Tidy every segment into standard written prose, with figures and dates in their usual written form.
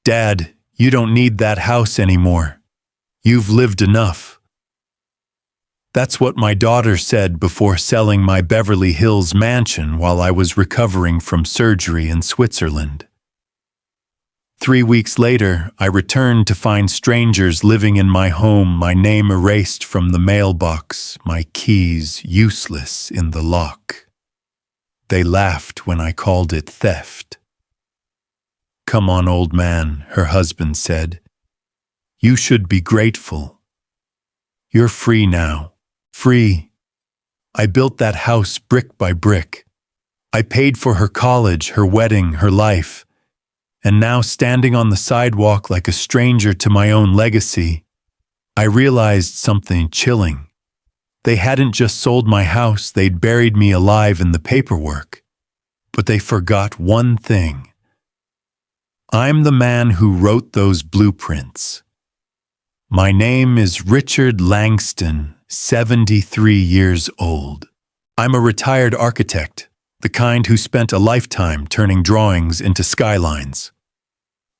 "Dad, you don't need that house anymore. You've lived enough." That's what my daughter said before selling my Beverly Hills mansion while I was recovering from surgery in Switzerland. 3 weeks later, I returned to find strangers living in my home, my name erased from the mailbox, my keys useless in the lock. They laughed when I called it theft. "Come on, old man," her husband said. "You should be grateful. You're free now. Free. I built that house brick by brick. I paid for her college, her wedding, her life. And now, standing on the sidewalk like a stranger to my own legacy, I realized something chilling. They hadn't just sold my house, they'd buried me alive in the paperwork. But they forgot one thing. I'm the man who wrote those blueprints. My name is Richard Langston, 73 years old. I'm a retired architect, the kind who spent a lifetime turning drawings into skylines.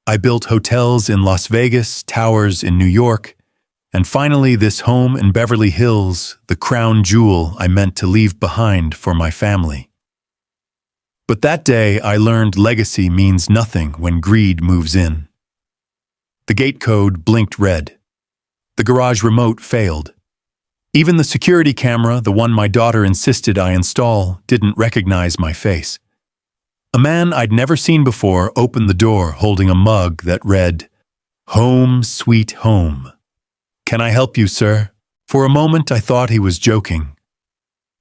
I built hotels in Las Vegas, towers in New York, and finally this home in Beverly Hills, the crown jewel I meant to leave behind for my family. But that day I learned legacy means nothing when greed moves in. The gate code blinked red. The garage remote failed. Even the security camera, the one my daughter insisted I install, didn't recognize my face. A man I'd never seen before opened the door holding a mug that read, "Home Sweet Home." "Can I help you, sir?" For a moment I thought he was joking.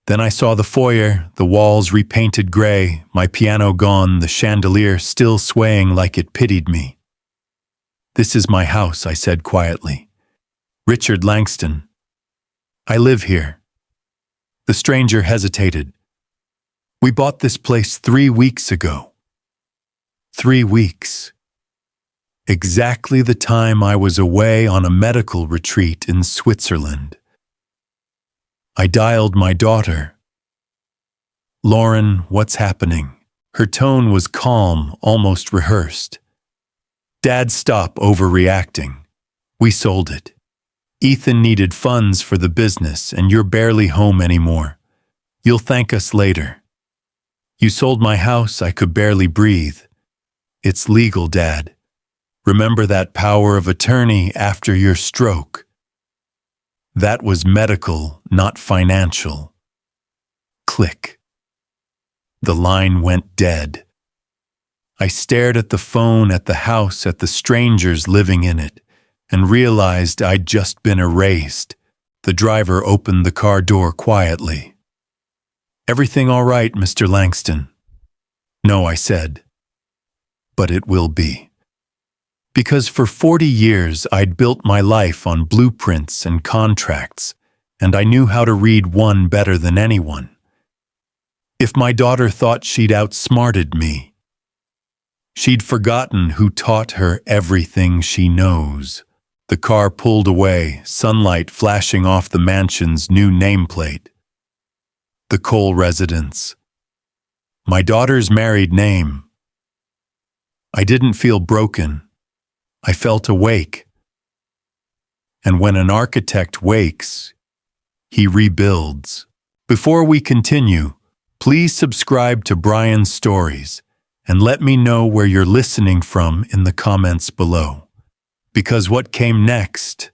Then I saw the foyer, the walls repainted gray, my piano gone, the chandelier still swaying like it pitied me. "This is my house," I said quietly. "Richard Langston. I live here." The stranger hesitated. "We bought this place 3 weeks ago." 3 weeks. Exactly the time I was away on a medical retreat in Switzerland. I dialed my daughter. "Lauren, what's happening?" Her tone was calm, almost rehearsed. "Dad, stop overreacting. We sold it. Ethan needed funds for the business, and you're barely home anymore. You'll thank us later. You sold my house, I could barely breathe. It's legal, Dad. Remember that power of attorney after your stroke? That was medical, not financial." Click. The line went dead. I stared at the phone, at the house, at the strangers living in it, and realized I'd just been erased. The driver opened the car door quietly. "Everything all right, Mr. Langston?" "No," I said. "But it will be." Because for 40 years I'd built my life on blueprints and contracts, and I knew how to read one better than anyone. If my daughter thought she'd outsmarted me, she'd forgotten who taught her everything she knows. The car pulled away, sunlight flashing off the mansion's new nameplate. The Cole residence. My daughter's married name. I didn't feel broken. I felt awake. And when an architect wakes, he rebuilds. Before we continue, please subscribe to Brian's Stories and let me know where you're listening from in the comments below. Because what came next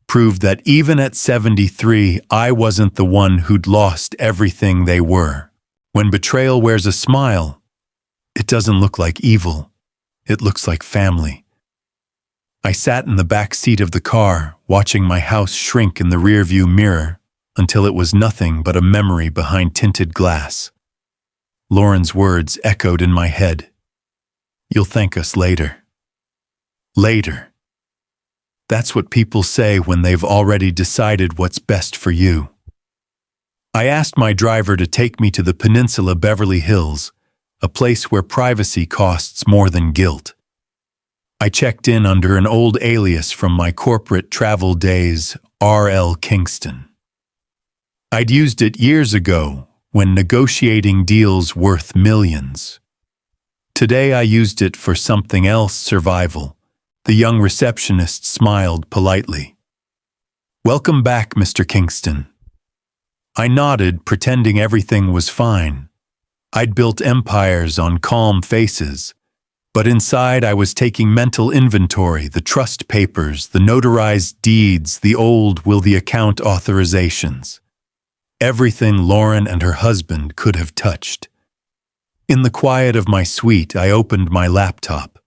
proved that even at 73, I wasn't the one who'd lost everything they were. When betrayal wears a smile, it doesn't look like evil. It looks like family. I sat in the back seat of the car, watching my house shrink in the rearview mirror until it was nothing but a memory behind tinted glass. Lauren's words echoed in my head. "You'll thank us later." Later. That's what people say when they've already decided what's best for you. I asked my driver to take me to the Peninsula Beverly Hills, a place where privacy costs more than guilt. I checked in under an old alias from my corporate travel days, R.L. Kingston. I'd used it years ago when negotiating deals worth millions. Today I used it for something else, survival, The young receptionist smiled politely. "Welcome back, Mr. Kingston." I nodded, pretending everything was fine. I'd built empires on calm faces, but inside I was taking mental inventory, the trust papers, the notarized deeds, the old will the account authorizations. Everything Lauren and her husband could have touched. In the quiet of my suite, I opened my laptop.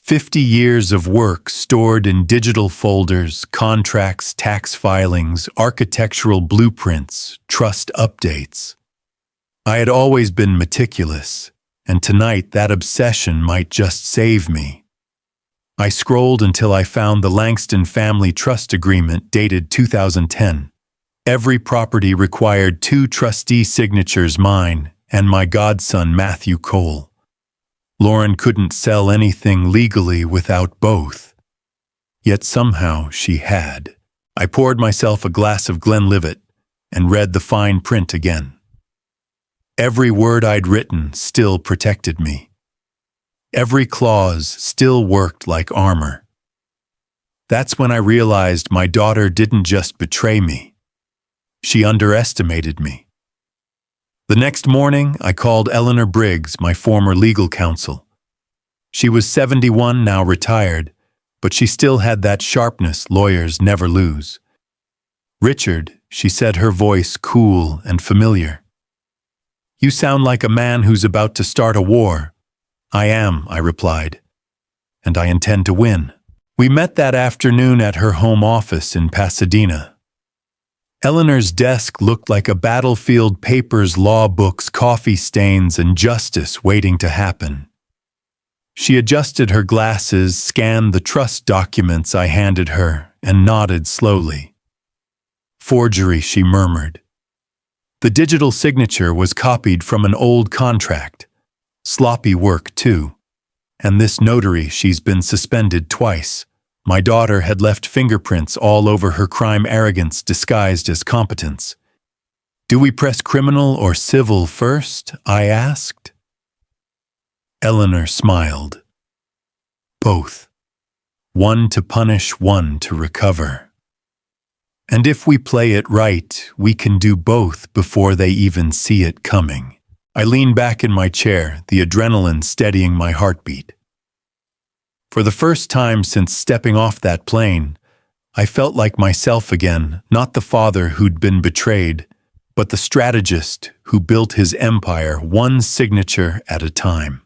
50 years of work stored in digital folders, contracts, tax filings, architectural blueprints, trust updates. I had always been meticulous, and tonight that obsession might just save me. I scrolled until I found the Langston Family Trust Agreement dated 2010. Every property required 2 trustee signatures, mine and my godson Matthew Cole. Lauren couldn't sell anything legally without both. Yet somehow she had. I poured myself a glass of Glenlivet and read the fine print again. Every word I'd written still protected me. Every clause still worked like armor. That's when I realized my daughter didn't just betray me. She underestimated me. The next morning, I called Eleanor Briggs, my former legal counsel. She was 71, now retired, but she still had that sharpness lawyers never lose. "Richard," she said, her voice cool and familiar. "You sound like a man who's about to start a war." "I am," I replied, "and I intend to win." We met that afternoon at her home office in Pasadena. Eleanor's desk looked like a battlefield: papers, law books, coffee stains, and justice waiting to happen. She adjusted her glasses, scanned the trust documents I handed her, and nodded slowly. "Forgery," she murmured. The digital signature was copied from an old contract. Sloppy work, too. And this notary, she's been suspended twice. My daughter had left fingerprints all over her crime, arrogance disguised as competence. "Do we press criminal or civil first?" I asked. Eleanor smiled. "Both. One to punish, one to recover. And if we play it right, we can do both before they even see it coming." I leaned back in my chair, the adrenaline steadying my heartbeat. For the first time since stepping off that plane, I felt like myself again, not the father who'd been betrayed, but the strategist who built his empire one signature at a time.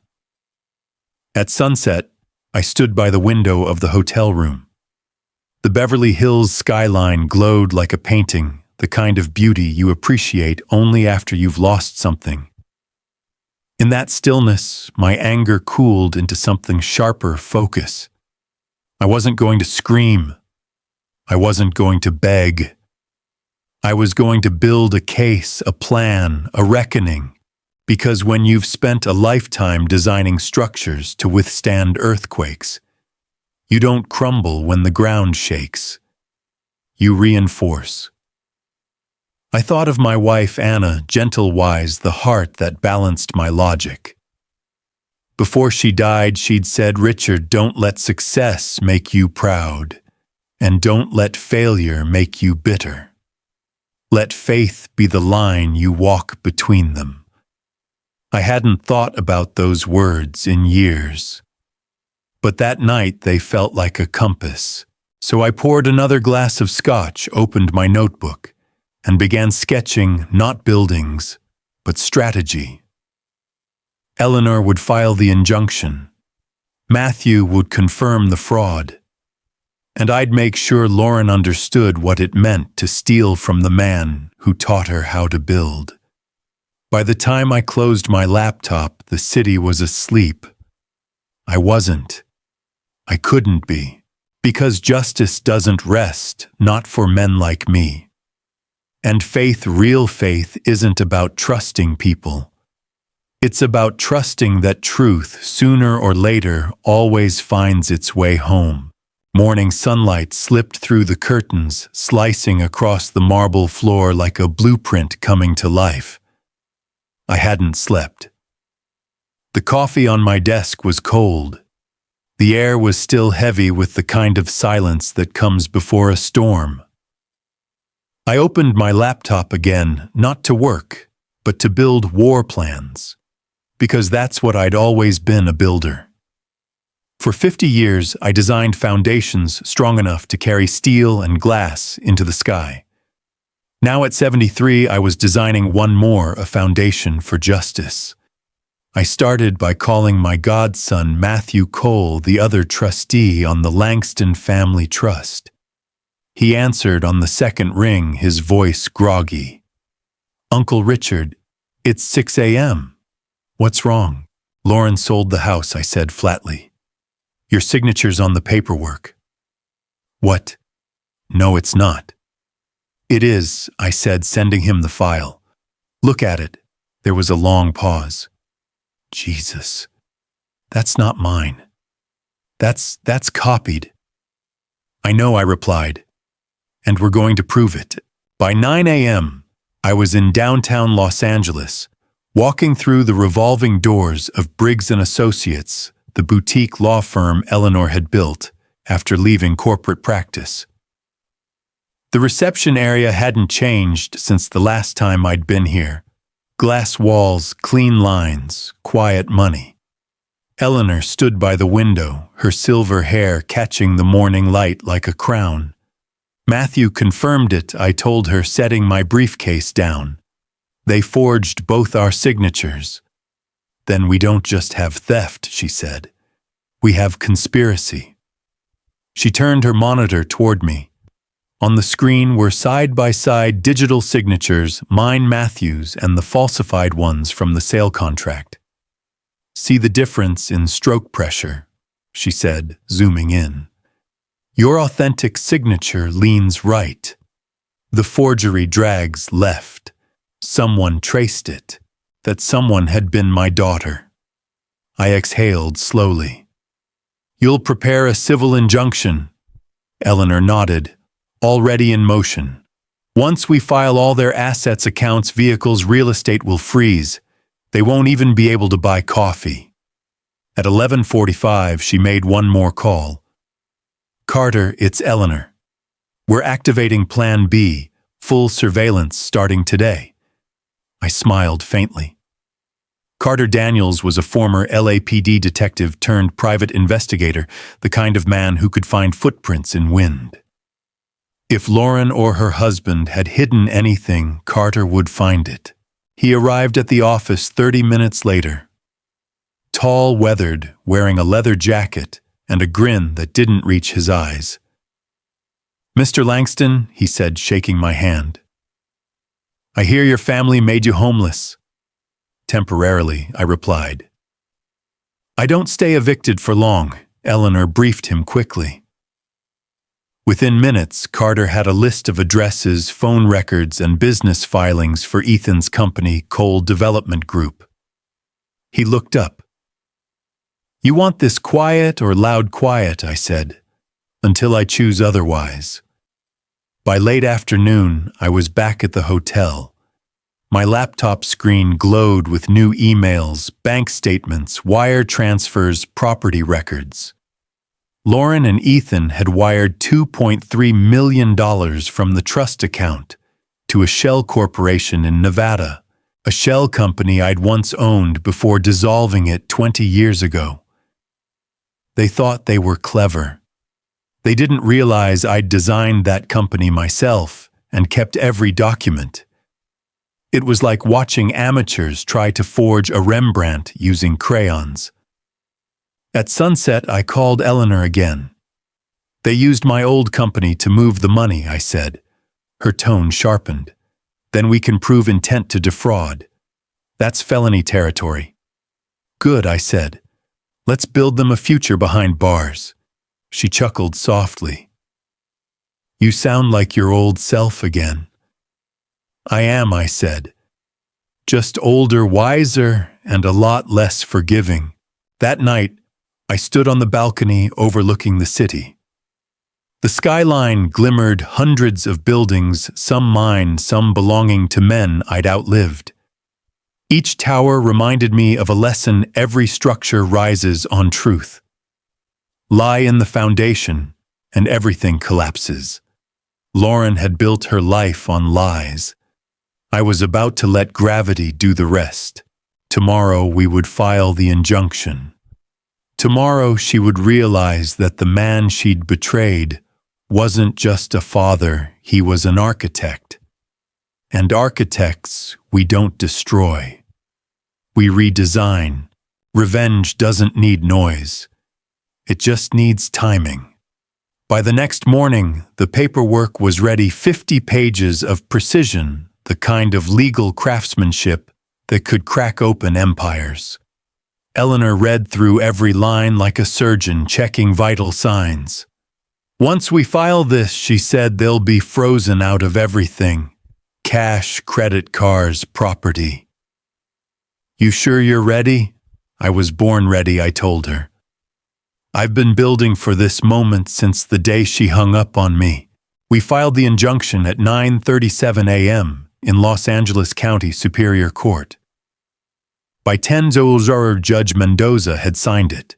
At sunset, I stood by the window of the hotel room. The Beverly Hills skyline glowed like a painting, the kind of beauty you appreciate only after you've lost something. In that stillness, my anger cooled into something sharper: focus. I wasn't going to scream. I wasn't going to beg. I was going to build a case, a plan, a reckoning. Because when you've spent a lifetime designing structures to withstand earthquakes, you don't crumble when the ground shakes. You reinforce. I thought of my wife Anna, gentle, wise, the heart that balanced my logic. Before she died, she'd said, "Richard, don't let success make you proud, and don't let failure make you bitter. Let faith be the line you walk between them." I hadn't thought about those words in years. But that night they felt like a compass. So I poured another glass of scotch, opened my notebook, and began sketching not buildings, but strategy. Eleanor would file the injunction. Matthew would confirm the fraud. And I'd make sure Lauren understood what it meant to steal from the man who taught her how to build. By the time I closed my laptop, the city was asleep. I wasn't. I couldn't be. Because justice doesn't rest, not for men like me. And faith, real faith, isn't about trusting people. It's about trusting that truth, sooner or later, always finds its way home. Morning sunlight slipped through the curtains, slicing across the marble floor like a blueprint coming to life. I hadn't slept. The coffee on my desk was cold. The air was still heavy with the kind of silence that comes before a storm. I opened my laptop again, not to work, but to build war plans, because that's what I'd always been, a builder. For 50 years, I designed foundations strong enough to carry steel and glass into the sky. Now at 73, I was designing one more, a foundation for justice. I started by calling my godson Matthew Cole, the other trustee on the Langston Family Trust. He answered on the second ring, his voice groggy. "Uncle Richard, it's 6 a.m. What's wrong?" "Lauren sold the house," I said flatly. "Your signature's on the paperwork." "What?" "No, it's not." "It is," I said, sending him the file. "Look at it." There was a long pause. "Jesus, that's not mine. That's copied." "I know," I replied. "And we're going to prove it." By 9 a.m., I was in downtown Los Angeles, walking through the revolving doors of Briggs & Associates, the boutique law firm Eleanor had built after leaving corporate practice. The reception area hadn't changed since the last time I'd been here. Glass walls, clean lines, quiet money. Eleanor stood by the window, her silver hair catching the morning light like a crown. Matthew confirmed it, I told her, setting my briefcase down. They forged both our signatures. "Then we don't just have theft," she said. "We have conspiracy." She turned her monitor toward me. On the screen were side-by-side digital signatures, mine, Matthew's, and the falsified ones from the sale contract. "See the difference in stroke pressure," she said, zooming in. "Your authentic signature leans right. The forgery drags left. Someone traced it. That someone had been my daughter." I exhaled slowly. "You'll prepare a civil injunction?" Eleanor nodded. "Already in motion. Once we file all their assets, accounts, vehicles, real estate will freeze. They won't even be able to buy coffee." At 11:45, she made one more call. "Carter, it's Eleanor. We're activating Plan B, full surveillance starting today." I smiled faintly. Carter Daniels was a former LAPD detective turned private investigator, the kind of man who could find footprints in wind. If Lauren or her husband had hidden anything, Carter would find it. He arrived at the office 30 minutes later. Tall, weathered, wearing a leather jacket and a grin that didn't reach his eyes. "Mr. Langston," he said, shaking my hand. "I hear your family made you homeless." "Temporarily," I replied. "I don't stay evicted for long," Eleanor briefed him quickly. Within minutes, Carter had a list of addresses, phone records, and business filings for Ethan's company, Cole Development Group. He looked up. "You want this quiet or loud quiet?" I said, "until I choose otherwise." By late afternoon, I was back at the hotel. My laptop screen glowed with new emails, bank statements, wire transfers, property records. Lauren and Ethan had wired $2.3 million from the trust account to a shell corporation in Nevada, a shell company I'd once owned before dissolving it 20 years ago. They thought they were clever. They didn't realize I'd designed that company myself and kept every document. It was like watching amateurs try to forge a Rembrandt using crayons. At sunset, I called Eleanor again. "They used my old company to move the money," I said. Her tone sharpened. "Then we can prove intent to defraud. That's felony territory." "Good," I said. "Let's build them a future behind bars." She chuckled softly. "You sound like your old self again." "I am," I said. "Just older, wiser, and a lot less forgiving." That night, I stood on the balcony overlooking the city. The skyline glimmered, hundreds of buildings, some mine, some belonging to men I'd outlived. Each tower reminded me of a lesson: every structure rises on truth. Lie in the foundation, and everything collapses. Lauren had built her life on lies. I was about to let gravity do the rest. Tomorrow we would file the injunction. Tomorrow she would realize that the man she'd betrayed wasn't just a father, he was an architect. And architects we don't destroy. We redesign. Revenge doesn't need noise. It just needs timing. By the next morning, the paperwork was ready, 50 pages of precision, the kind of legal craftsmanship that could crack open empires. Eleanor read through every line like a surgeon checking vital signs. Once we file this, she said, they'll be frozen out of everything. Cash, credit cards, property. You sure you're ready? I was born ready, I told her. I've been building for this moment since the day she hung up on me. We filed the injunction at 9:37 a.m. in Los Angeles County Superior Court. By 10:00, Judge Mendoza had signed it.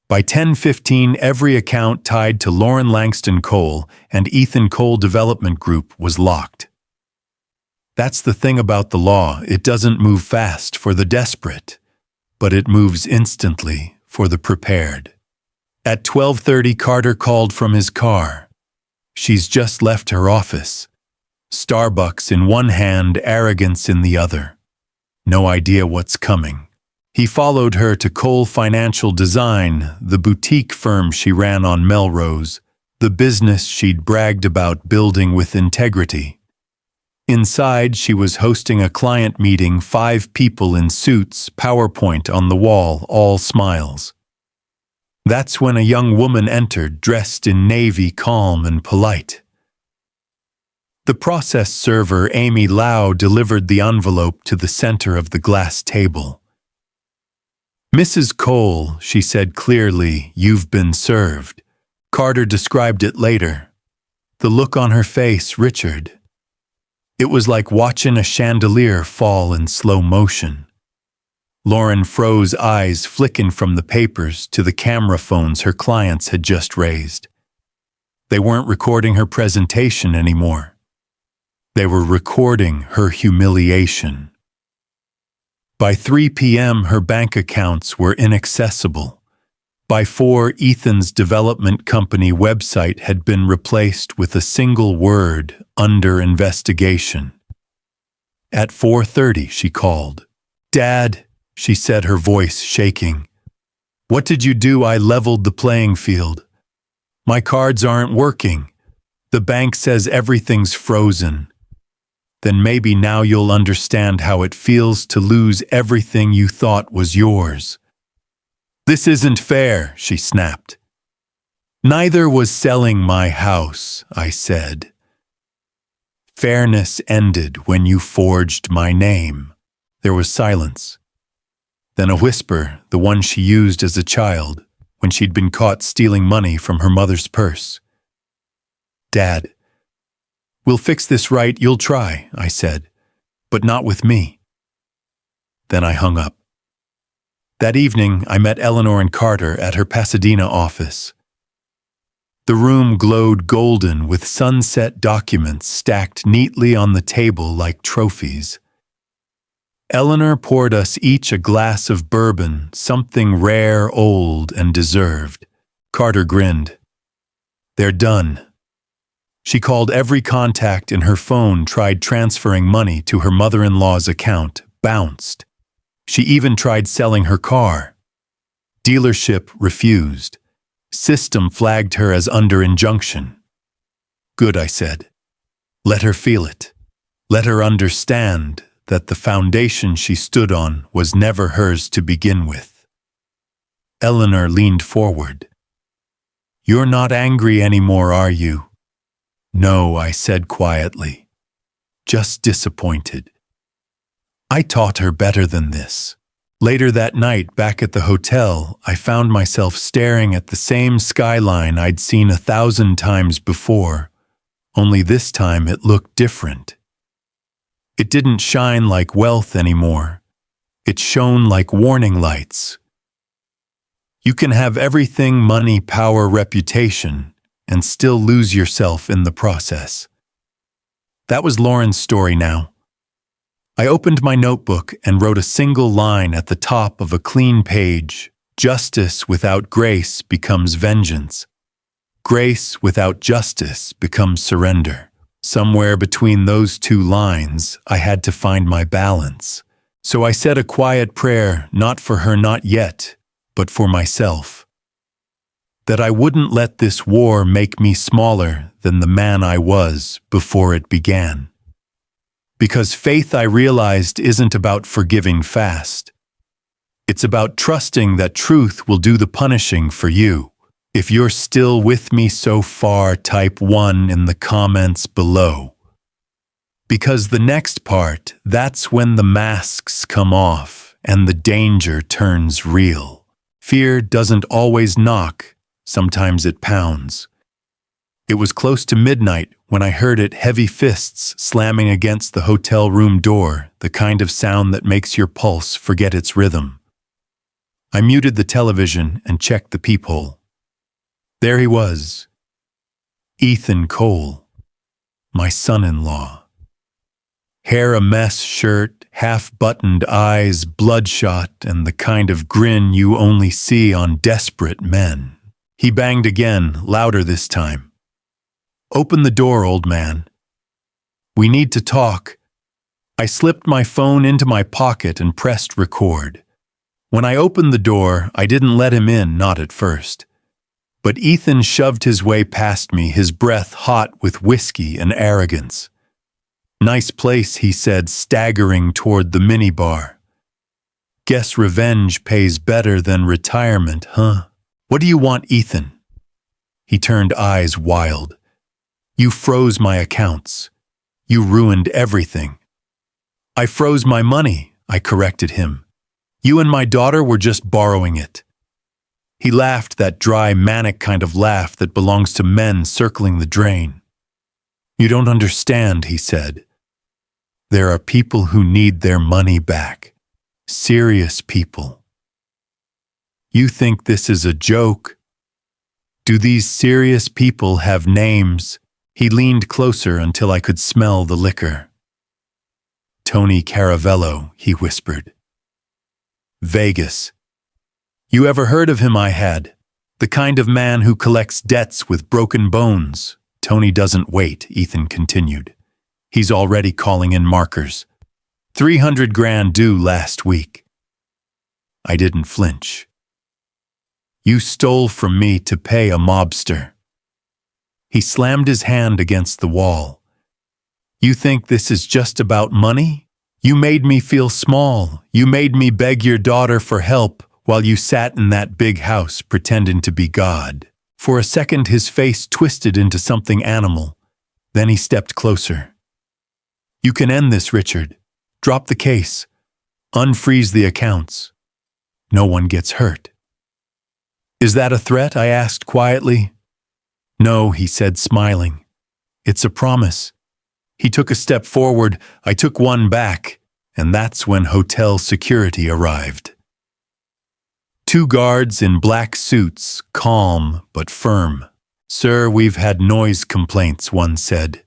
By 10:15, every account tied to Lauren Langston Cole and Ethan Cole Development Group was locked. That's the thing about the law, it doesn't move fast for the desperate, but it moves instantly for the prepared. At 12:30, Carter called from his car. She's just left her office. Starbucks in one hand, arrogance in the other. No idea what's coming. He followed her to Cole Financial Design, the boutique firm she ran on Melrose, the business she'd bragged about building with integrity. Inside, she was hosting a client meeting, 5 people in suits, PowerPoint on the wall, all smiles. That's when a young woman entered, dressed in navy, calm and polite. The process server, Amy Lau, delivered the envelope to the center of the glass table. Mrs. Cole, she said clearly, you've been served. Carter described it later. The look on her face, Richard. It was like watching a chandelier fall in slow motion. Lauren froze, eyes flicking from the papers to the camera phones her clients had just raised. They weren't recording her presentation anymore. They were recording her humiliation. By 3 p.m., her bank accounts were inaccessible. By 4, Ethan's development company website had been replaced with a single word, under investigation. At 4:30, she called. Dad, she said, her voice shaking. What did you do? I leveled the playing field. My cards aren't working. The bank says everything's frozen. Then maybe now you'll understand how it feels to lose everything you thought was yours. This isn't fair, she snapped. Neither was selling my house, I said. Fairness ended when you forged my name. There was silence. Then a whisper, the one she used as a child, when she'd been caught stealing money from her mother's purse. Dad, we'll fix this right, you'll try, I said, but not with me. Then I hung up. That evening, I met Eleanor and Carter at her Pasadena office. The room glowed golden with sunset documents stacked neatly on the table like trophies. Eleanor poured us each a glass of bourbon, something rare, old, and deserved. Carter grinned. They're done. She called every contact in her phone, tried transferring money to her mother-in-law's account, bounced. She even tried selling her car. Dealership refused. System flagged her as under injunction. Good, I said. Let her feel it. Let her understand that the foundation she stood on was never hers to begin with. Eleanor leaned forward. You're not angry anymore, are you? No, I said quietly. Just disappointed. I taught her better than this. Later that night, back at the hotel, I found myself staring at the same skyline I'd seen 1,000 times before, only this time it looked different. It didn't shine like wealth anymore. It shone like warning lights. You can have everything, money, power, reputation, and still lose yourself in the process. That was Lauren's story now. I opened my notebook and wrote a single line at the top of a clean page. Justice without grace becomes vengeance. Grace without justice becomes surrender. Somewhere between those two lines, I had to find my balance. So I said a quiet prayer, not for her, not yet, but for myself. That I wouldn't let this war make me smaller than the man I was before it began. Because faith, I realized, isn't about forgiving fast. It's about trusting that truth will do the punishing for you. If you're still with me so far, type 1 in the comments below. Because the next part, that's when the masks come off and the danger turns real. Fear doesn't always knock, sometimes it pounds. It was close to midnight when I heard it, heavy fists slamming against the hotel room door, the kind of sound that makes your pulse forget its rhythm. I muted the television and checked the peephole. There he was, Ethan Cole, my son-in-law. Hair a mess, shirt, half-buttoned, eyes bloodshot, and the kind of grin you only see on desperate men. He banged again, louder this time. Open the door, old man. We need to talk. I slipped my phone into my pocket and pressed record. When I opened the door, I didn't let him in, not at first. But Ethan shoved his way past me, his breath hot with whiskey and arrogance. Nice place, he said, staggering toward the minibar. Guess revenge pays better than retirement, huh? What do you want, Ethan? He turned eyes wild. You froze my accounts. You ruined everything. I froze my money, I corrected him. You and my daughter were just borrowing it. He laughed, that dry, manic kind of laugh that belongs to men circling the drain. You don't understand, he said. There are people who need their money back. Serious people. You think this is a joke? Do these serious people have names? He leaned closer until I could smell the liquor. Tony Caravello, he whispered. Vegas. You ever heard of him? I had. The kind of man who collects debts with broken bones. Tony doesn't wait, Ethan continued. He's already calling in markers. 300 grand due last week. I didn't flinch. You stole from me to pay a mobster. He slammed his hand against the wall. You think this is just about money? You made me feel small. You made me beg your daughter for help while you sat in that big house pretending to be God. For a second, his face twisted into something animal. Then he stepped closer. You can end this, Richard. Drop the case. Unfreeze the accounts. No one gets hurt. Is that a threat? I asked quietly. No, he said, smiling. It's a promise. He took a step forward, I took one back, and that's when hotel security arrived. 2 guards in black suits, calm but firm. Sir, we've had noise complaints, one said.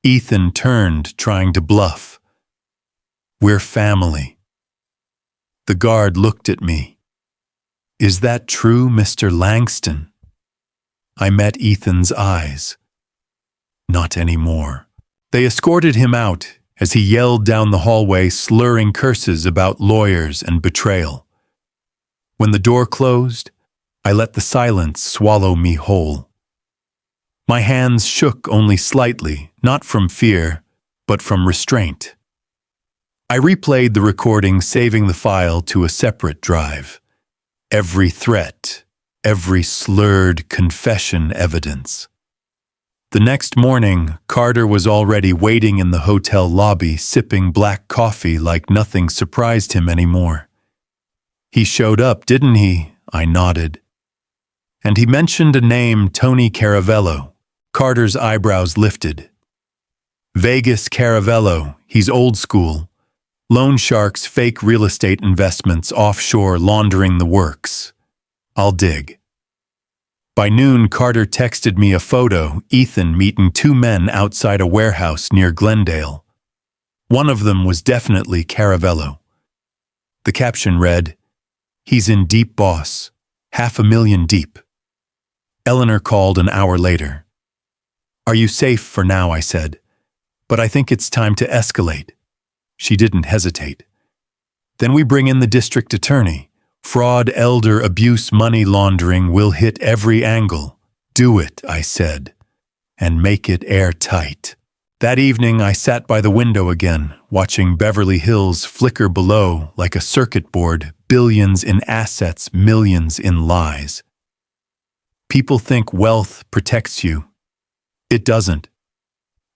Ethan turned, trying to bluff. We're family. The guard looked at me. Is that true, Mr. Langston? I met Ethan's eyes. Not anymore. They escorted him out as he yelled down the hallway, slurring curses about lawyers and betrayal. When the door closed, I let the silence swallow me whole. My hands shook only slightly, not from fear, but from restraint. I replayed the recording, saving the file to a separate drive. Every threat, every slurred confession evidence. The next morning, Carter was already waiting in the hotel lobby, sipping black coffee like nothing surprised him anymore. He showed up, didn't he? I nodded. And he mentioned a name, Tony Caravello. Carter's eyebrows lifted. Vegas Caravello, he's old school. Loan sharks, fake real estate investments, offshore, laundering the works. I'll dig. By noon, Carter texted me a photo, Ethan meeting two men outside a warehouse near Glendale. One of them was definitely Caravello. The caption read, "He's in deep, boss. $500,000 deep." Eleanor called an hour later. "Are you safe for now?" I said. "But I think it's time to escalate." She didn't hesitate. "Then we bring in the district attorney. Fraud, elder abuse, money laundering will hit every angle." "Do it," I said, "and make it airtight." That evening, I sat by the window again, watching Beverly Hills flicker below like a circuit board, billions in assets, millions in lies. People think wealth protects you. It doesn't.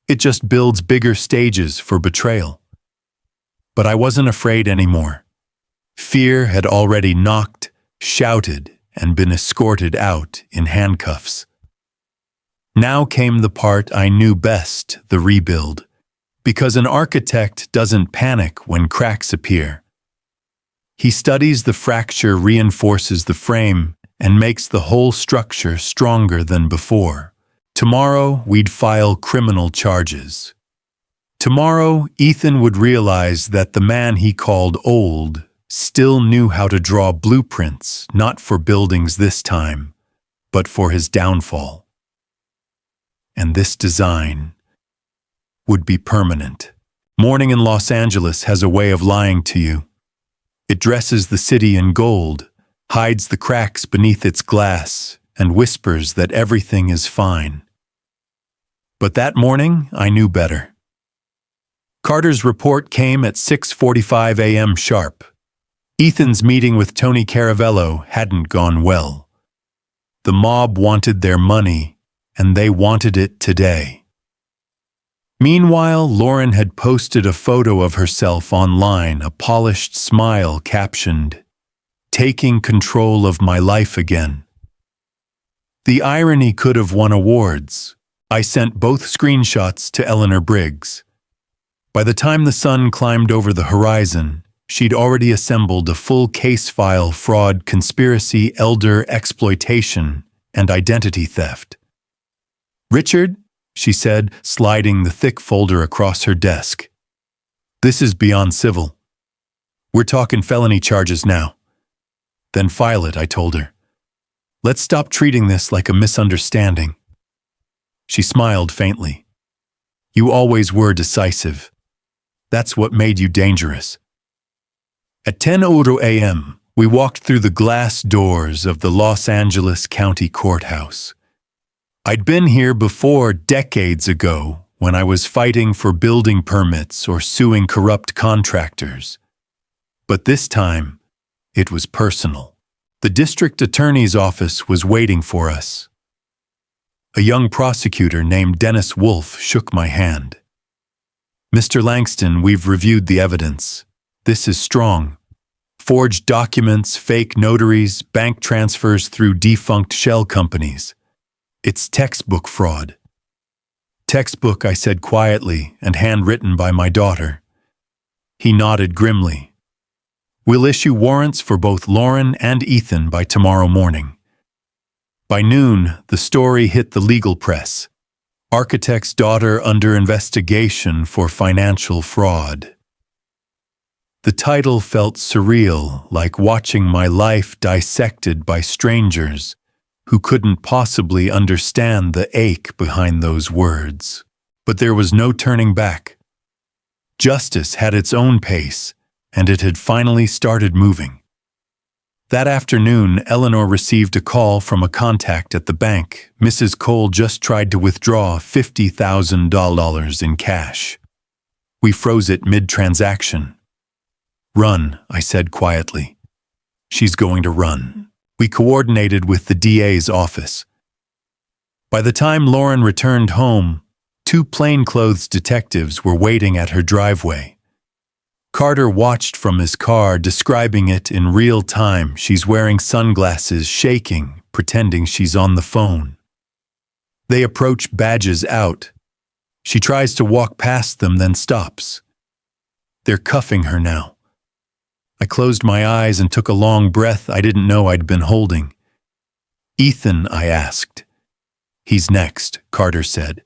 It just builds bigger stages for betrayal. But I wasn't afraid anymore. Fear had already knocked, shouted, and been escorted out in handcuffs. Now came the part I knew best, the rebuild, because an architect doesn't panic when cracks appear. He studies the fracture, reinforces the frame, and makes the whole structure stronger than before. Tomorrow, we'd file criminal charges. Tomorrow, Ethan would realize that the man he called old still knew how to draw blueprints, not for buildings this time, but for his downfall. And this design would be permanent. Morning in Los Angeles has a way of lying to you. It dresses the city in gold, hides the cracks beneath its glass, and whispers that everything is fine. But that morning, I knew better. Carter's report came at 6:45 a.m. sharp. Ethan's meeting with Tony Caravello hadn't gone well. The mob wanted their money, and they wanted it today. Meanwhile, Lauren had posted a photo of herself online, a polished smile captioned, "Taking control of my life again." The irony could have won awards. I sent both screenshots to Eleanor Briggs. By the time the sun climbed over the horizon, she'd already assembled a full case file: fraud, conspiracy, elder exploitation, and identity theft. "Richard," she said, sliding the thick folder across her desk. "This is beyond civil. We're talking felony charges now." "Then file it," I told her. "Let's stop treating this like a misunderstanding." She smiled faintly. "You always were decisive. That's what made you dangerous." At 10:00 a.m., we walked through the glass doors of the Los Angeles County Courthouse. I'd been here before, decades ago, when I was fighting for building permits or suing corrupt contractors. But this time, it was personal. The district attorney's office was waiting for us. A young prosecutor named Dennis Wolfe shook my hand. "Mr. Langston, we've reviewed the evidence. This is strong. Forged documents, fake notaries, bank transfers through defunct shell companies. It's textbook fraud." "Textbook," I said quietly, "and handwritten by my daughter." He nodded grimly. "We'll issue warrants for both Lauren and Ethan by tomorrow morning." By noon, the story hit the legal press. Architect's daughter under investigation for financial fraud. The title felt surreal, like watching my life dissected by strangers who couldn't possibly understand the ache behind those words. But there was no turning back. Justice had its own pace, and it had finally started moving. That afternoon, Eleanor received a call from a contact at the bank. Mrs. Cole just tried to withdraw $50,000 in cash. We froze it mid-transaction. "Run," I said quietly. "She's going to run." We coordinated with the DA's office. By the time Lauren returned home, 2 plainclothes detectives were waiting at her driveway. Carter watched from his car, describing it in real time. She's wearing sunglasses, shaking, pretending she's on the phone. They approach, badges out. She tries to walk past them, then stops. They're cuffing her now. I closed my eyes and took a long breath I didn't know I'd been holding. Ethan, I asked. He's next, Carter said.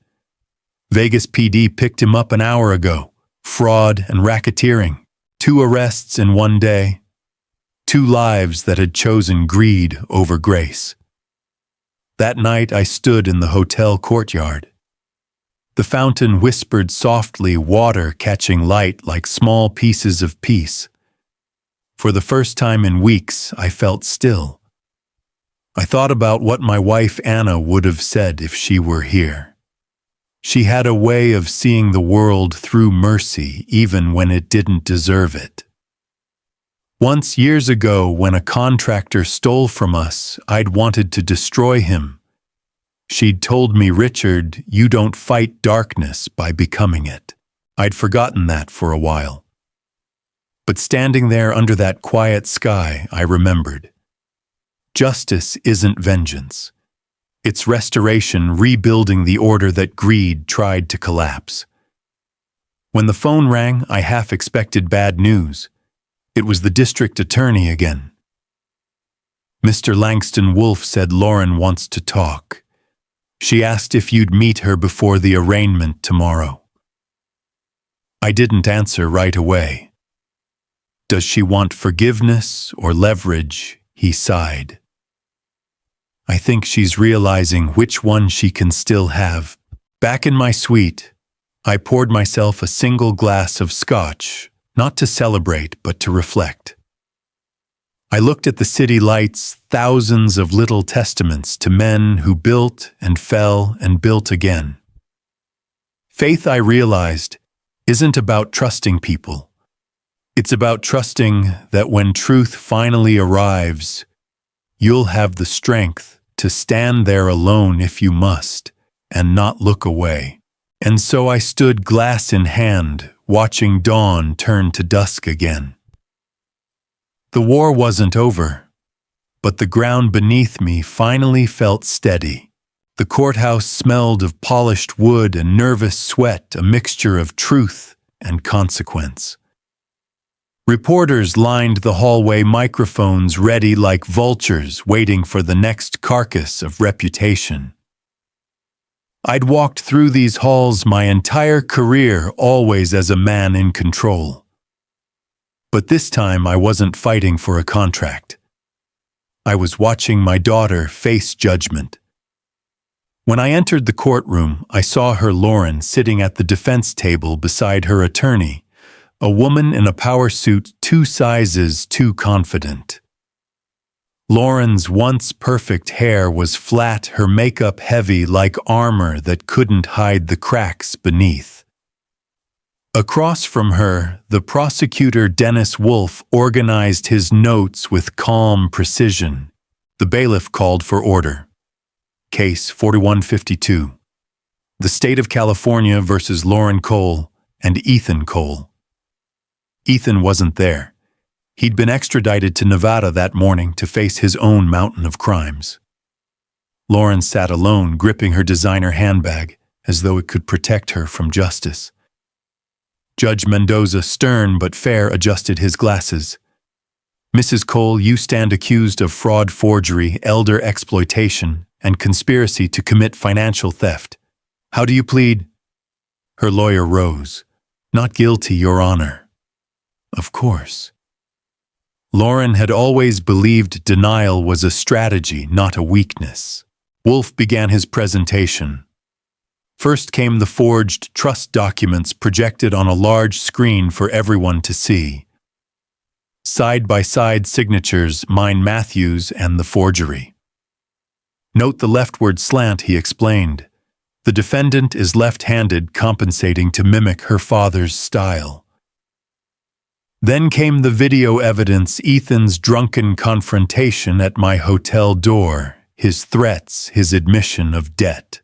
Vegas PD picked him up an hour ago. Fraud and racketeering. 2 arrests in one day. 2 lives that had chosen greed over grace. That night I stood in the hotel courtyard. The fountain whispered softly, water catching light like small pieces of peace. For the first time in weeks, I felt still. I thought about what my wife Anna would have said if she were here. She had a way of seeing the world through mercy even when it didn't deserve it. Once years ago, when a contractor stole from us, I'd wanted to destroy him. She'd told me, Richard, you don't fight darkness by becoming it. I'd forgotten that for a while. But standing there under that quiet sky, I remembered. Justice isn't vengeance. It's restoration, rebuilding the order that greed tried to collapse. When the phone rang, I half expected bad news. It was the district attorney again. Mr. Langston Wolfe said Lauren wants to talk. She asked if you'd meet her before the arraignment tomorrow. I didn't answer right away. Does she want forgiveness or leverage? He sighed. I think she's realizing which one she can still have. Back in my suite, I poured myself a single glass of scotch, not to celebrate, but to reflect. I looked at the city lights, thousands of little testaments to men who built and fell and built again. Faith, I realized, isn't about trusting people. It's about trusting that when truth finally arrives, you'll have the strength to stand there alone if you must, and not look away. And so I stood glass in hand, watching dawn turn to dusk again. The war wasn't over, but the ground beneath me finally felt steady. The courthouse smelled of polished wood and nervous sweat, a mixture of truth and consequence. Reporters lined the hallway, microphones ready like vultures waiting for the next carcass of reputation. I'd walked through these halls my entire career, always as a man in control. But this time I wasn't fighting for a contract. I was watching my daughter face judgment. When I entered the courtroom, I saw her, Lauren, sitting at the defense table beside her attorney, a woman in a power suit 2 sizes too confident. Lauren's once perfect hair was flat, her makeup heavy like armor that couldn't hide the cracks beneath. Across from her, the prosecutor Dennis Wolfe organized his notes with calm precision. The bailiff called for order. Case 4152. The State of California versus Lauren Cole and Ethan Cole. Ethan wasn't there. He'd been extradited to Nevada that morning to face his own mountain of crimes. Lauren sat alone, gripping her designer handbag, as though it could protect her from justice. Judge Mendoza, stern but fair, adjusted his glasses. Mrs. Cole, you stand accused of fraud, forgery, elder exploitation, and conspiracy to commit financial theft. How do you plead? Her lawyer rose. Not guilty, Your Honor. Of course. Lauren had always believed denial was a strategy, not a weakness. Wolfe began his presentation. First came the forged trust documents projected on a large screen for everyone to see. Side-by-side signatures, mine Matthews and the forgery. Note the leftward slant, he explained. The defendant is left-handed, compensating to mimic her father's style. Then came the video evidence, Ethan's drunken confrontation at my hotel door, his threats, his admission of debt.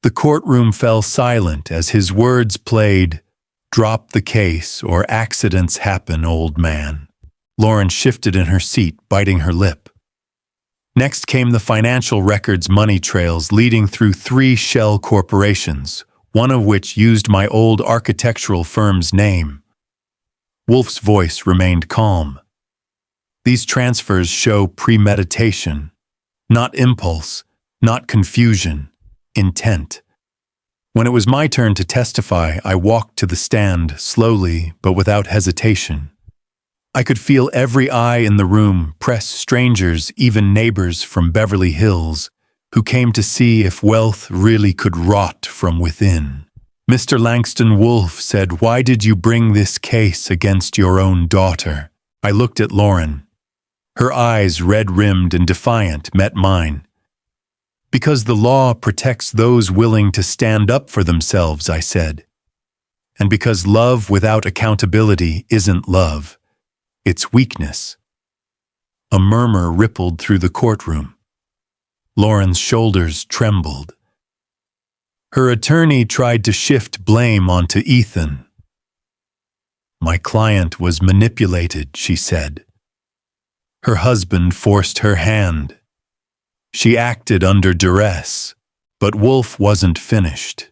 The courtroom fell silent as his words played, "Drop the case or accidents happen, old man." Lauren shifted in her seat, biting her lip. Next came the financial records, money trails leading through 3 shell corporations, one of which used my old architectural firm's name. Wolfe's voice remained calm. These transfers show premeditation. Not impulse, not confusion, intent. When it was my turn to testify, I walked to the stand slowly but without hesitation. I could feel every eye in the room press strangers, even neighbors from Beverly Hills, who came to see if wealth really could rot from within. Mr. Langston Wolfe said, "Why did you bring this case against your own daughter?" I looked at Lauren. Her eyes, red-rimmed and defiant, met mine. "Because the law protects those willing to stand up for themselves," I said. "And because love without accountability isn't love. It's weakness." A murmur rippled through the courtroom. Lauren's shoulders trembled. Her attorney tried to shift blame onto Ethan. "My client was manipulated," she said. "Her husband forced her hand. She acted under duress." But Wolfe wasn't finished.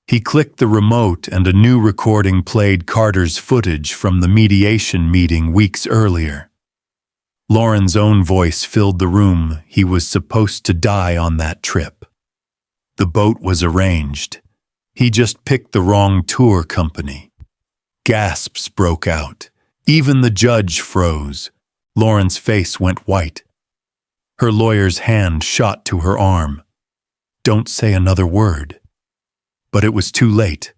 He clicked the remote and a new recording played Carter's footage from the mediation meeting weeks earlier. Lauren's own voice filled the room. He was supposed to die on that trip. The boat was arranged. He just picked the wrong tour company. Gasps broke out. Even the judge froze. Lauren's face went white. Her lawyer's hand shot to her arm. "Don't say another word." But it was too late.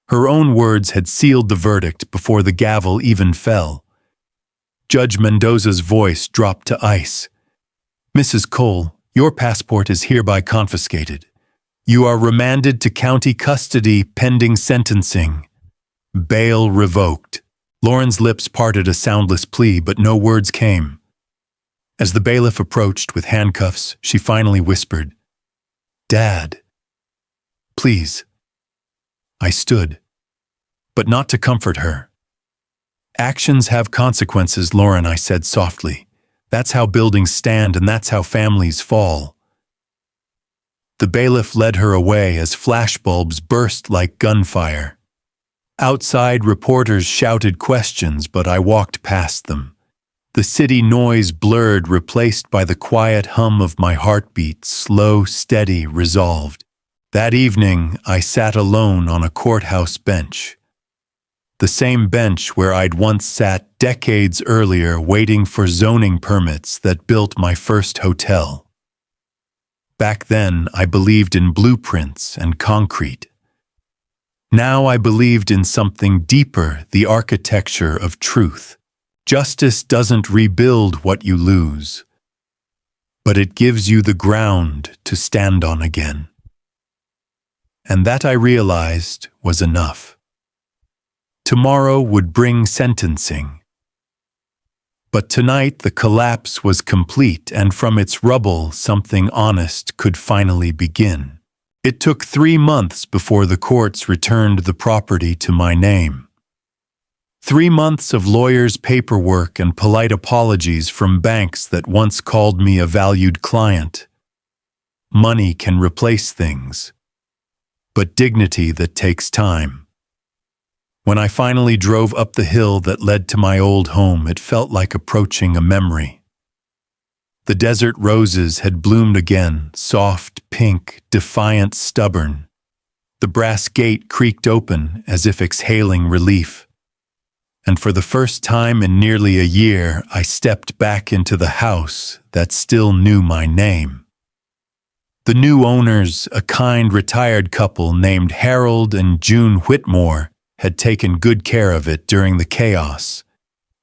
Her own words had sealed the verdict before the gavel even fell. Judge Mendoza's voice dropped to ice. "Mrs. Cole, your passport is hereby confiscated. You are remanded to county custody pending sentencing. Bail revoked." Lauren's lips parted a soundless plea, but no words came. As the bailiff approached with handcuffs, she finally whispered, "Dad, please." I stood, but not to comfort her. "Actions have consequences, Lauren," I said softly. "That's how buildings stand and that's how families fall." The bailiff led her away as flashbulbs burst like gunfire. Outside, reporters shouted questions, but I walked past them. The city noise blurred, replaced by the quiet hum of my heartbeat, slow, steady, resolved. That evening, I sat alone on a courthouse bench. The same bench where I'd once sat decades earlier waiting for zoning permits that built my first hotel. Back then, I believed in blueprints and concrete. Now I believed in something deeper, the architecture of truth. Justice doesn't rebuild what you lose, but it gives you the ground to stand on again. And that, I realized, was enough. Tomorrow would bring sentencing. But tonight the collapse was complete, and from its rubble something honest could finally begin. It took 3 months before the courts returned the property to my name. 3 months of lawyers' paperwork and polite apologies from banks that once called me a valued client. Money can replace things, but dignity that takes time. When I finally drove up the hill that led to my old home, it felt like approaching a memory. The desert roses had bloomed again, soft, pink, defiant, stubborn. The brass gate creaked open as if exhaling relief. And for the first time in nearly a year, I stepped back into the house that still knew my name. The new owners, a kind retired couple named Harold and June Whitmore, had taken good care of it during the chaos.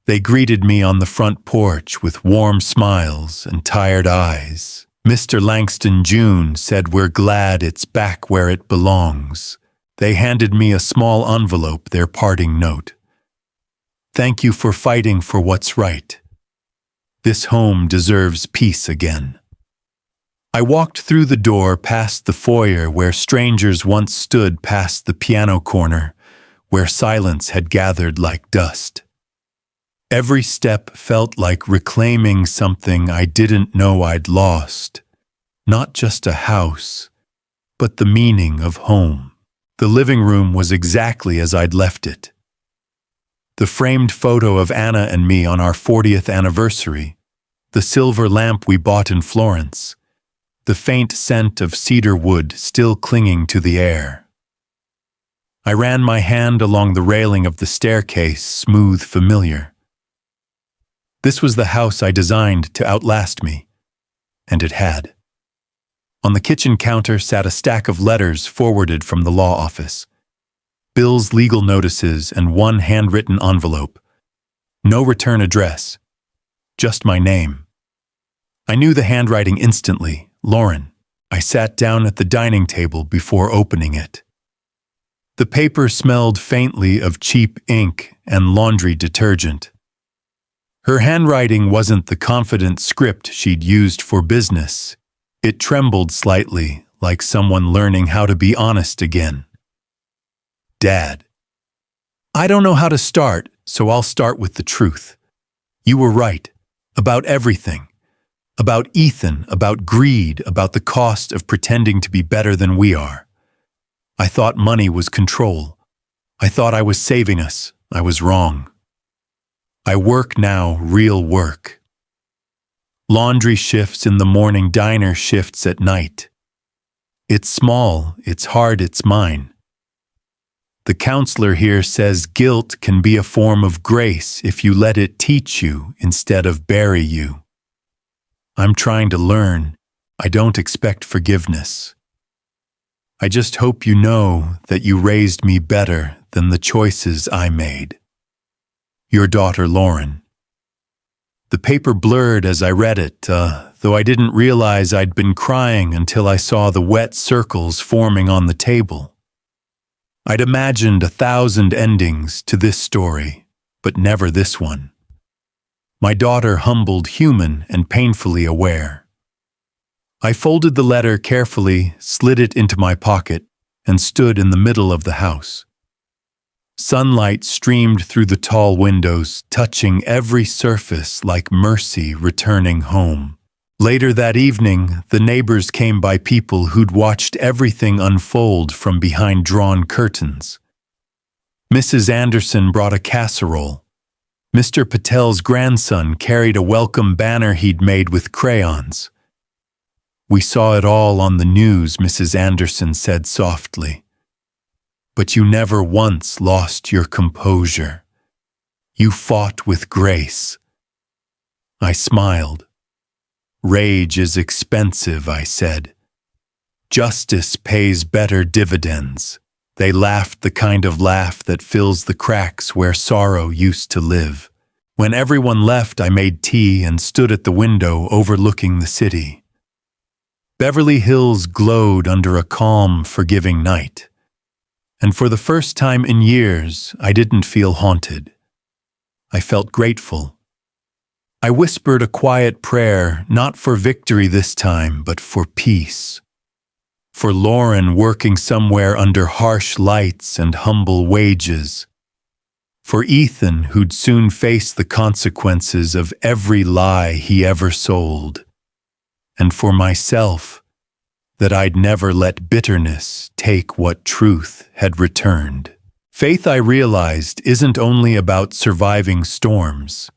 They greeted me on the front porch with warm smiles and tired eyes. "Mr. Langston," June said, "we're glad it's back where it belongs." They handed me a small envelope, their parting note. "Thank you for fighting for what's right. This home deserves peace again." I walked through the door past the foyer where strangers once stood, past the piano corner, where silence had gathered like dust. Every step felt like reclaiming something I didn't know I'd lost. Not just a house, but the meaning of home. The living room was exactly as I'd left it. The framed photo of Anna and me on our 40th anniversary, the silver lamp we bought in Florence, the faint scent of cedar wood still clinging to the air. I ran my hand along the railing of the staircase, smooth, familiar. This was the house I designed to outlast me, and it had. On the kitchen counter sat a stack of letters forwarded from the law office. Bills, legal notices, and one handwritten envelope. No return address, just my name. I knew the handwriting instantly, Lauren. I sat down at the dining table before opening it. The paper smelled faintly of cheap ink and laundry detergent. Her handwriting wasn't the confident script she'd used for business. It trembled slightly, like someone learning how to be honest again. Dad. I don't know how to start, so I'll start with the truth. You were right. About everything. About Ethan, about greed, about the cost of pretending to be better than we are. I thought money was control. I thought I was saving us. I was wrong. I work now, real work. Laundry shifts in the morning, diner shifts at night. It's small, it's hard, it's mine. The counselor here says guilt can be a form of grace if you let it teach you instead of bury you. I'm trying to learn. I don't expect forgiveness. I just hope you know that you raised me better than the choices I made. Your daughter, Lauren. The paper blurred as I read it, though I didn't realize I'd been crying until I saw the wet circles forming on the table. I'd imagined 1,000 endings to this story, but never this one. My daughter humbled, human, and painfully aware. I folded the letter carefully, slid it into my pocket, and stood in the middle of the house. Sunlight streamed through the tall windows, touching every surface like mercy returning home. Later that evening, the neighbors came by, people who'd watched everything unfold from behind drawn curtains. Mrs. Anderson brought a casserole. Mr. Patel's grandson carried a welcome banner he'd made with crayons. We saw it all on the news, Mrs. Anderson said softly. But you never once lost your composure. You fought with grace. I smiled. Rage is expensive, I said. Justice pays better dividends. They laughed, the kind of laugh that fills the cracks where sorrow used to live. When everyone left, I made tea and stood at the window overlooking the city. Beverly Hills glowed under a calm, forgiving night. And for the first time in years, I didn't feel haunted. I felt grateful. I whispered a quiet prayer, not for victory this time, but for peace. For Lauren working somewhere under harsh lights and humble wages. For Ethan, who'd soon face the consequences of every lie he ever sold. And for myself, that I'd never let bitterness take what truth had returned. Faith, I realized, isn't only about surviving storms.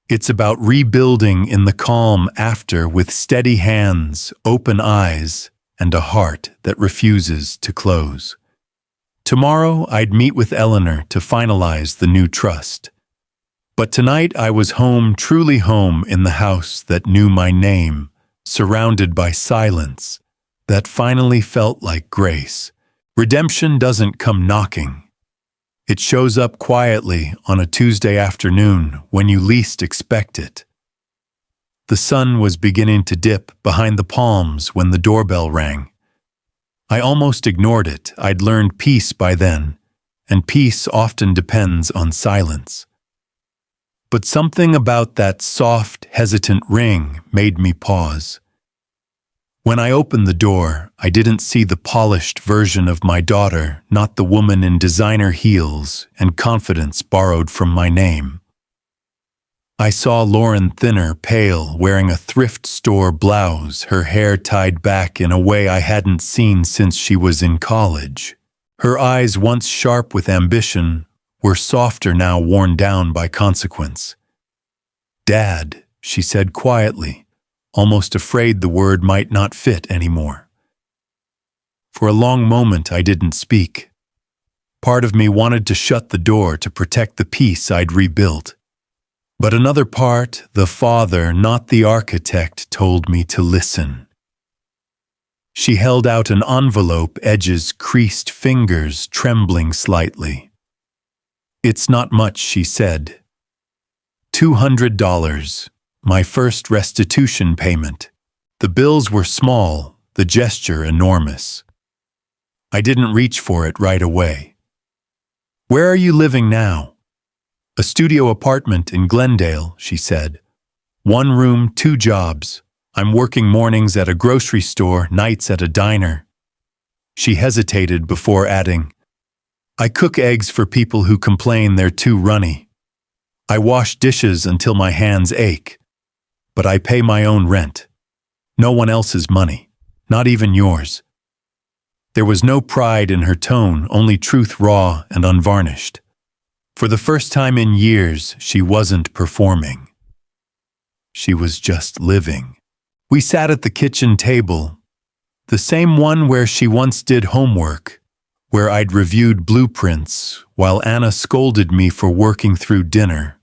It's about rebuilding in the calm after, with steady hands, open eyes, and a heart that refuses to close. Tomorrow, I'd meet with Eleanor to finalize the new trust. But tonight I was home, truly home, in the house that knew my name, surrounded by silence, that finally felt like grace. Redemption doesn't come knocking. It shows up quietly on a Tuesday afternoon when you least expect it. The sun was beginning to dip behind the palms when the doorbell rang. I almost ignored it. I'd learned peace by then, and peace often depends on silence. But something about that soft, hesitant ring made me pause. When I opened the door, I didn't see the polished version of my daughter, not the woman in designer heels and confidence borrowed from my name. I saw Lauren, thinner, pale, wearing a thrift store blouse, her hair tied back in a way I hadn't seen since she was in college. Her eyes, once sharp with ambition, were softer now, worn down by consequence. "Dad," she said quietly, almost afraid the word might not fit anymore. For a long moment I didn't speak. Part of me wanted to shut the door to protect the peace I'd rebuilt. But another part, the father, not the architect, told me to listen. She held out an envelope, edges creased, fingers trembling slightly. "It's not much," she said. $200, my first restitution payment. The bills were small, the gesture enormous. I didn't reach for it right away. "Where are you living now?" "A studio apartment in Glendale," she said. "One room, 2 jobs. I'm working mornings at a grocery store, nights at a diner." She hesitated before adding, "I cook eggs for people who complain they're too runny. I wash dishes until my hands ache. But I pay my own rent. No one else's money, not even yours." There was no pride in her tone, only truth, raw and unvarnished. For the first time in years, she wasn't performing. She was just living. We sat at the kitchen table, the same one where she once did homework, where I'd reviewed blueprints while Anna scolded me for working through dinner.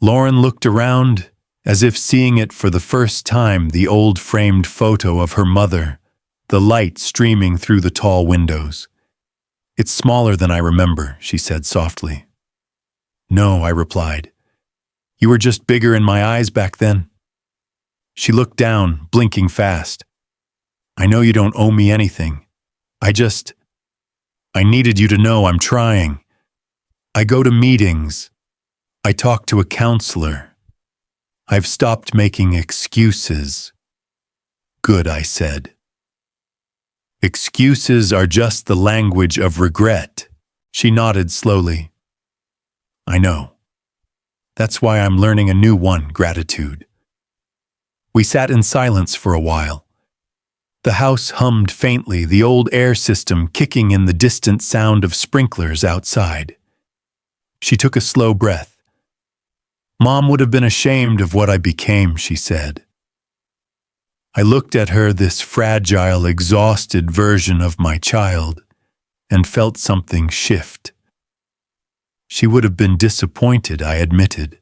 Lauren looked around, as if seeing it for the first time, the old framed photo of her mother, the light streaming through the tall windows. "It's smaller than I remember," she said softly. "No," I replied. "You were just bigger in my eyes back then." She looked down, blinking fast. "I know you don't owe me anything. I needed you to know I'm trying. I go to meetings. I talk to a counselor. I've stopped making excuses." "Good," I said. "Excuses are just the language of regret." She nodded slowly. "I know. That's why I'm learning a new one, gratitude." We sat in silence for a while. The house hummed faintly, the old air system kicking in the distant sound of sprinklers outside. She took a slow breath. "Mom would have been ashamed of what I became," she said. I looked at her, this fragile, exhausted version of my child, and felt something shift. She would have been disappointed, I admitted.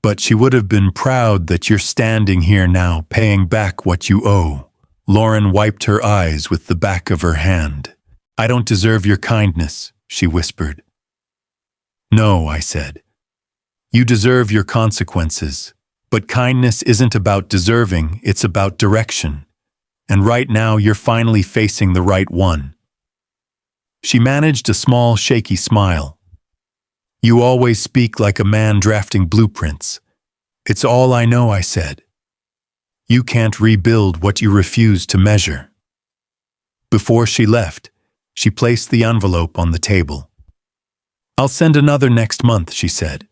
But she would have been proud that you're standing here now, paying back what you owe. Lauren wiped her eyes with the back of her hand. "I don't deserve your kindness," she whispered. "No," I said. "You deserve your consequences. But kindness isn't about deserving, it's about direction. And right now you're finally facing the right one." She managed a small, shaky smile. "You always speak like a man drafting blueprints." "It's all I know," I said. "You can't rebuild what you refuse to measure." Before she left, she placed the envelope on the table. "I'll send another next month," she said.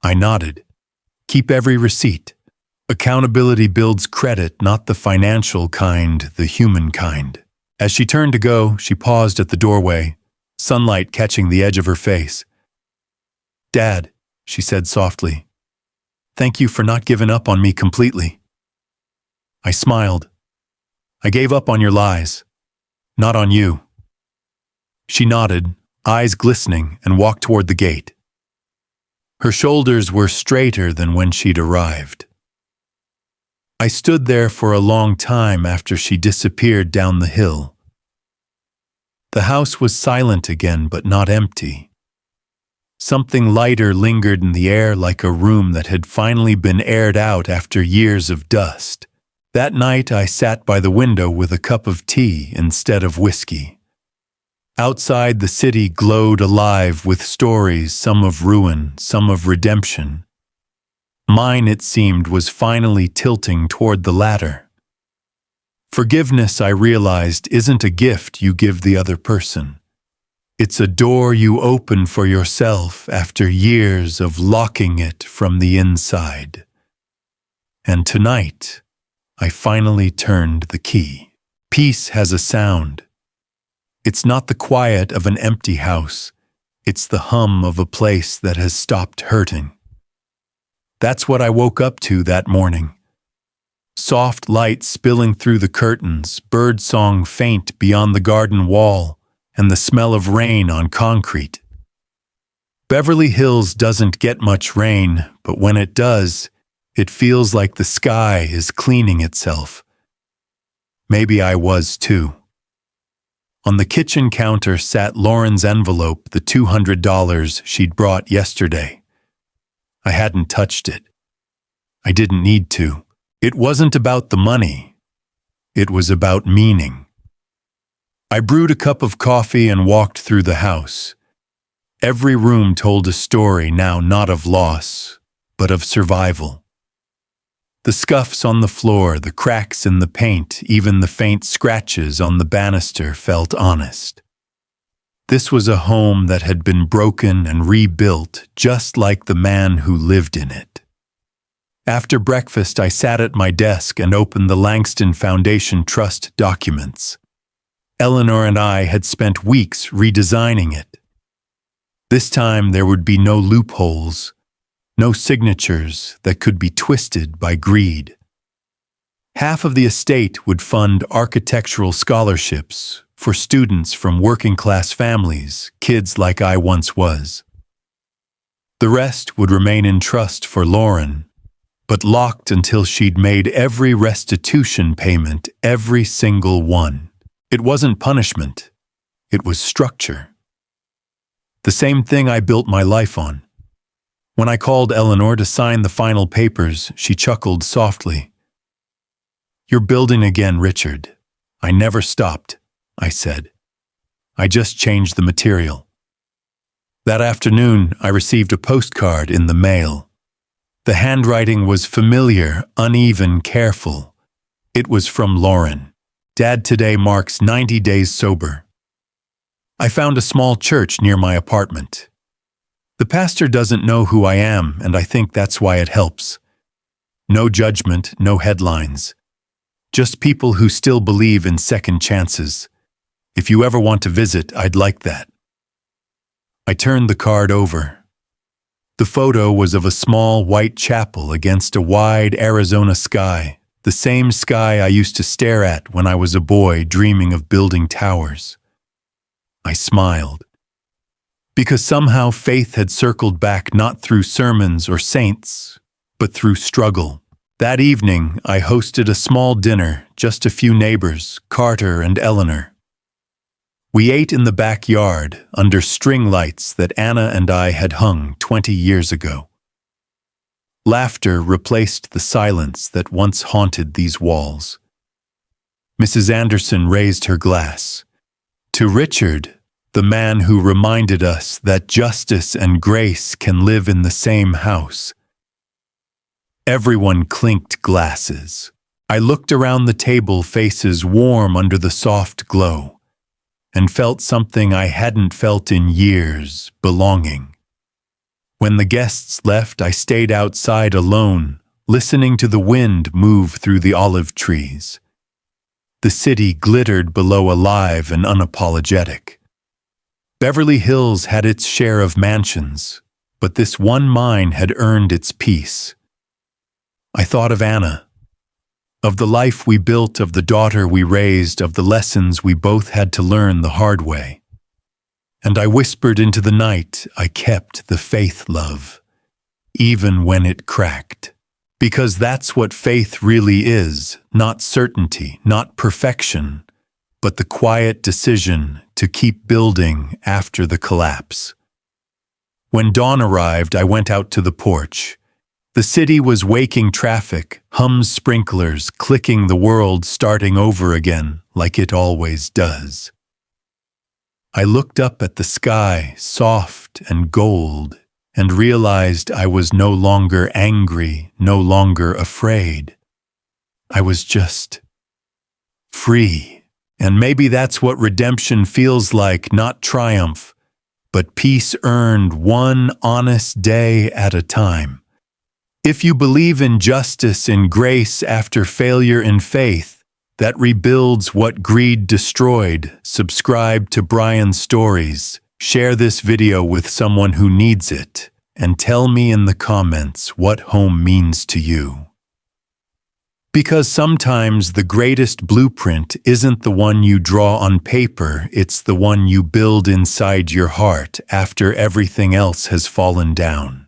I nodded. "Keep every receipt. Accountability builds credit, not the financial kind, the human kind." As she turned to go, she paused at the doorway, sunlight catching the edge of her face. "Dad," she said softly, "thank you for not giving up on me completely." I smiled. "I gave up on your lies, not on you." She nodded, eyes glistening, and walked toward the gate. Her shoulders were straighter than when she'd arrived. I stood there for a long time after she disappeared down the hill. The house was silent again, but not empty. Something lighter lingered in the air, like a room that had finally been aired out after years of dust. That night I sat by the window with a cup of tea instead of whiskey. Outside, the city glowed alive with stories, some of ruin, some of redemption. Mine, it seemed, was finally tilting toward the latter. Forgiveness, I realized, isn't a gift you give the other person. It's a door you open for yourself after years of locking it from the inside. And tonight, I finally turned the key. Peace has a sound. It's not the quiet of an empty house. It's the hum of a place that has stopped hurting. That's what I woke up to that morning. Soft light spilling through the curtains, birdsong faint beyond the garden wall, and the smell of rain on concrete. Beverly Hills doesn't get much rain, but when it does, it feels like the sky is cleaning itself. Maybe I was too. On the kitchen counter sat Lauren's envelope, the $200 she'd brought yesterday. I hadn't touched it. I didn't need to. It wasn't about the money. It was about meaning. I brewed a cup of coffee and walked through the house. Every room told a story now, not of loss, but of survival. The scuffs on the floor, the cracks in the paint, even the faint scratches on the banister felt honest. This was a home that had been broken and rebuilt, just like the man who lived in it. After breakfast, I sat at my desk and opened the Langston Foundation Trust documents. Eleanor and I had spent weeks redesigning it. This time there would be no loopholes, no signatures that could be twisted by greed. Half of the estate would fund architectural scholarships for students from working-class families, kids like I once was. The rest would remain in trust for Lauren, but locked until she'd made every restitution payment, every single one. It wasn't punishment. It was structure. The same thing I built my life on. When I called Eleanor to sign the final papers, she chuckled softly. "You're building again, Richard." "I never stopped," I said. "I just changed the material." That afternoon, I received a postcard in the mail. The handwriting was familiar, uneven, careful. It was from Lauren. "Dad today marks 90 days sober." I found a small church near my apartment. The pastor doesn't know who I am, and I think that's why it helps. No judgment, no headlines. Just people who still believe in second chances. If you ever want to visit, I'd like that. I turned the card over. The photo was of a small white chapel against a wide Arizona sky, the same sky I used to stare at when I was a boy dreaming of building towers. I smiled. Because somehow faith had circled back not through sermons or saints, but through struggle. That evening, I hosted a small dinner, just a few neighbors, Carter and Eleanor. We ate in the backyard, under string lights that Anna and I had hung 20 years ago. Laughter replaced the silence that once haunted these walls. Mrs. Anderson raised her glass. To Richard, the man who reminded us that justice and grace can live in the same house. Everyone clinked glasses. I looked around the table, faces warm under the soft glow, and felt something I hadn't felt in years, belonging. When the guests left, I stayed outside alone, listening to the wind move through the olive trees. The city glittered below, alive and unapologetic. Beverly Hills had its share of mansions, but this one mine had earned its peace. I thought of Anna, of the life we built, of the daughter we raised, of the lessons we both had to learn the hard way. And I whispered into the night, I kept the faith, love, even when it cracked. Because that's what faith really is, not certainty, not perfection, but the quiet decision to keep building after the collapse. When dawn arrived, I went out to the porch. The city was waking traffic, hums sprinklers, clicking, the world starting over again, like it always does. I looked up at the sky, soft and gold, and realized I was no longer angry, no longer afraid. I was just free. And maybe that's what redemption feels like, not triumph, but peace earned one honest day at a time. If you believe in justice, in grace after failure, in faith that rebuilds what greed destroyed, subscribe to Brian's Stories, share this video with someone who needs it, and tell me in the comments what home means to you. Because sometimes the greatest blueprint isn't the one you draw on paper, it's the one you build inside your heart after everything else has fallen down.